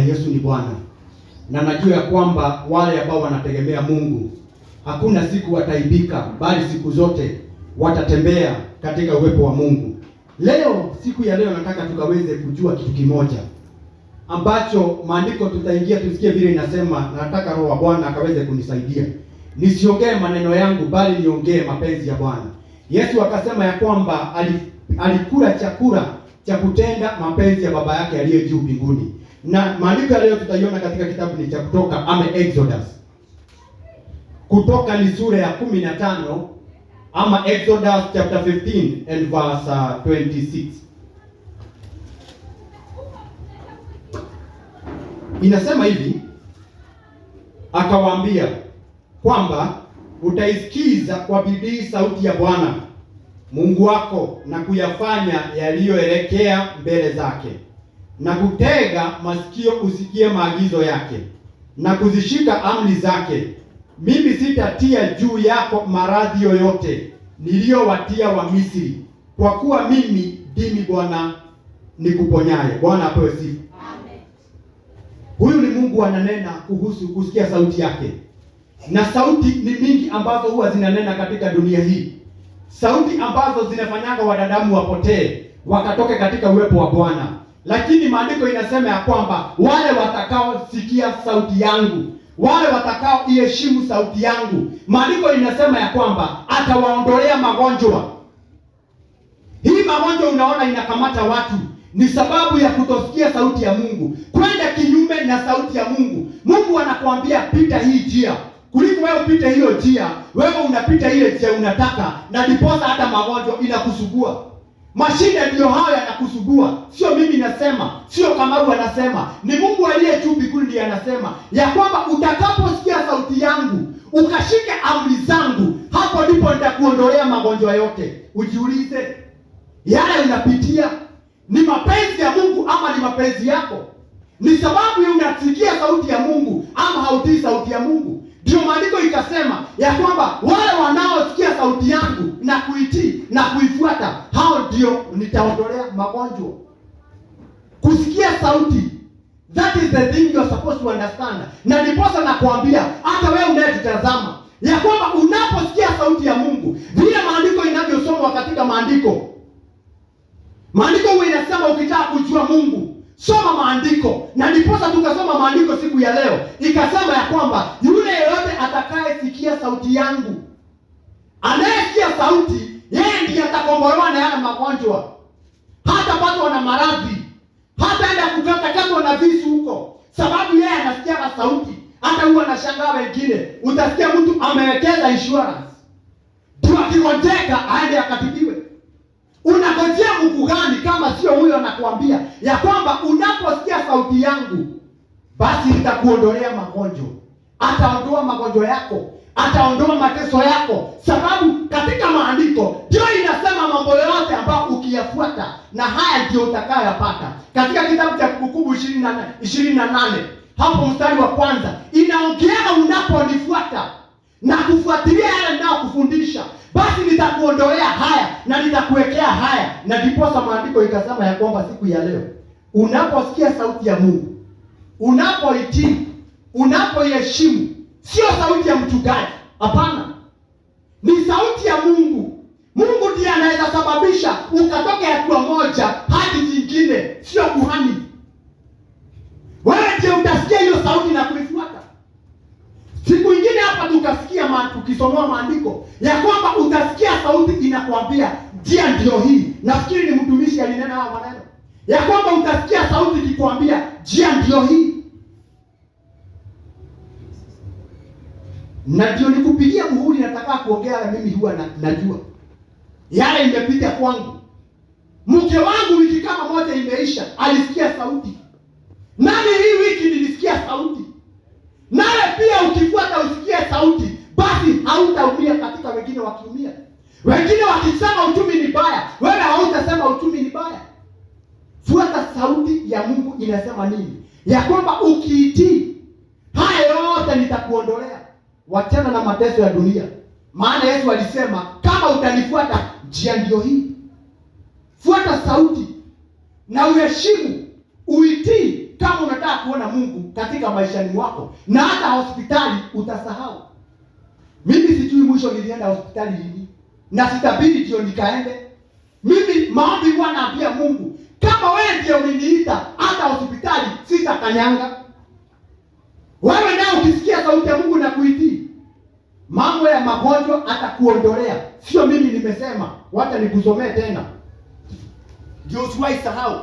Yesu ni Bwana, na najua ya kwamba wale ambao wanategemea Mungu hakuna siku wataibika, bali siku zote watatembea katika uwepo wa Mungu. Leo, siku ya leo, nataka tukaweze kujua kitu kimoja ambacho maandiko tutaingia tusikie vile inasema. Nataka Roho wa Bwana akaweze kunisaidia nisiongee maneno yangu, bali niongee mapenzi ya Bwana. Yesu akasema ya kwamba alikula chakula cha kutenda mapenzi ya Baba yake aliye juu mbinguni. Na maandiko ya leo tutaiona katika kitabu ni cha Kutoka ama Exodus. Kutoka ni sura ya 15 ama Exodus chapter 15 and verse 26. Inasema hivi, akawaambia kwamba utaisikiza kwa bidii sauti ya Bwana Mungu wako na kuyafanya yaliyoelekea mbele zake, na kutega masikio usikie maagizo yake na kuzishika amri zake. Mimi sitatia juu yako maradhi yoyote niliyowatia wa Misri, kwa kuwa mimi ndimi Bwana nikuponyaye. Bwana apewe sifa. Amen. Huyu ni Mungu ananena kuhusu kusikia sauti yake. Na sauti ni mingi ambazo huwa zinanena katika dunia hii. Sauti ambazo zinafanyanga wanadamu wapotee, wakatoke katika uwepo wa Bwana. Lakini maandiko inasema ya kwamba wale watakaosikia sauti yangu, wale watakao iheshimu sauti yangu, maandiko inasema ya kwamba atawaondolea magonjwa. Hii magonjwa unaona inakamata watu ni sababu ya kutosikia sauti ya Mungu, kwenda kinyume na sauti ya Mungu. Mungu anakuambia pita hii njia, kuliko wewe upite hiyo njia, wewe unapita ile njia unataka, na ndiposa hata magonjwa inakusugua. Mashida ndio hayo yanakusugua. Sio mimi nasema, sio Kamaru anasema, ni Mungu aliye juu mbinguni ndiye anasema ya kwamba utakaposikia sauti yangu, ukashike amri zangu, hapo ndipo nitakuondolea magonjwa yote. Ujiulize, yale unapitia ni mapenzi ya Mungu ama ni mapenzi yako? Ni sababu unasikia sauti ya Mungu ama hautii sauti ya Mungu? Ndio maandiko ikasema ya kwamba wale wanaosikia sauti yangu na kuitii na kuifuata, hao ndio nitaondolea magonjwa. Kusikia sauti, that is the thing you are supposed to understand. Na ndiposa nakwambia hata wewe unayetazama ya kwamba unaposikia sauti ya Mungu, vile maandiko inavyosomwa katika maandiko huwa inasema ukitaka kujua Mungu, soma maandiko. Na ndiposa tukasoma maandiko siku ya leo, ikasema ya kwamba yule yeyote atakayesikia sauti yangu, anayesikia sauti, yeye ndiye atakombolewa na yale magonjwa. Hata patwa na maradhi, hata enda kukatakatwa na visu huko, sababu yeye anasikia sauti. Hata huwa anashangaa wengine, utasikia mtu amewekeza insurance ndio akigonjeka aende akatibiwe. Unagojea Mungu gani kama sio huyo anakuambia ya kwamba unaposikia sauti yangu, basi nitakuondolea magonjwa? Ataondoa magonjwa yako, ataondoa mateso yako, sababu katika maandiko ndio inasema mambo yote ambayo ukiyafuata, na haya ndio utakayoyapata. Katika kitabu cha Kumbukumbu 28 hapo mstari wa kwanza inaongea unaponifuata na kufuatilia yale ninayokufundisha, basi nitakuondolea haya na nitakuwekea haya. Na ndiposa maandiko ikasema ya kwamba siku ya leo unaposikia sauti ya Mungu, unapoitii, unapoiheshimu, sio sauti ya mchungaji, hapana, ni sauti ya Mungu. Mungu ndiye anaweza sababisha ukatoke hatua moja hadi nyingine, sio kuhani. Wewe ndiye utasikia hiyo sauti na kuifuata. Siku nyingine hapa tukasikia tukisomoa maandiko ya kwamba utasikia sauti inakwambia njia ndio hii. Nafikiri ni mtumishi alinena haya maneno ya kwamba utasikia sauti ikikwambia njia ndio hii. Na ndio nikupigia muhuri, nataka kuongea mimi huwa najua yale imepita kwangu. Mke wangu wiki kama moja imeisha, alisikia sauti. Nani hii wiki nilisikia sauti. Nawe pia ukifuata usikie sauti, basi hautaumia katika wengine wakiumia. Wengine wakisema uchumi ni baya, wewe hautasema uchumi ni baya. Fuata sauti ya Mungu inasema nini? Ya kwamba ukiitii, haya yote nitakuondolea. Wachana na mateso ya dunia. Maana Yesu alisema kama utanifuata, njia ndio hii. Fuata sauti na uheshimu, uitii kama unataka kuona Mungu katika maishani mwako na hata hospitali utasahau. Mimi sijui mwisho nilienda hospitali lini na sitabiri ndio nikaende. Mimi maombi huwa naambia Mungu, kama wewe ndio uliniita, hata hospitali sitakanyanga. Wewe nao ukisikia sauti ya Mungu na kuitii, mambo ya magonjwa atakuondolea. Sio mimi nimesema, wacha nikusomee tena. Ndio usiwahi sahau.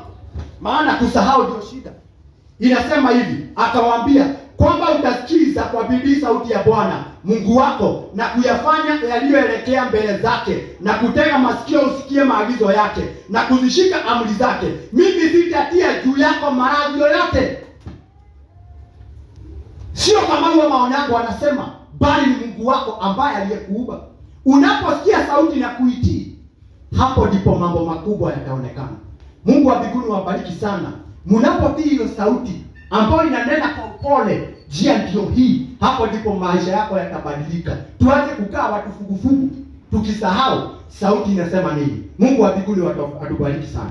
Maana kusahau ndio shida. Inasema hivi, akawaambia kwamba utasikiza kwa bidii sauti ya Bwana Mungu wako na kuyafanya yaliyoelekea mbele zake na kutega masikio usikie maagizo yake na kuzishika amri zake. Mimi sitatia juu yako maradhi yoyote. Sio kama huwa maonyango anasema, bali ni Mungu wako ambaye aliyekuumba. Unaposikia sauti na kuitii, hapo ndipo mambo makubwa yataonekana. Mungu wa mbinguni wabariki sana. Mnapotii hiyo sauti ambayo inanena kwa upole, njia ndio hii, hapo ndipo maisha yako yatabadilika. Tuache kukaa watu fugufugu tukisahau sauti inasema nini. Mungu wa mbinguni atubariki sana.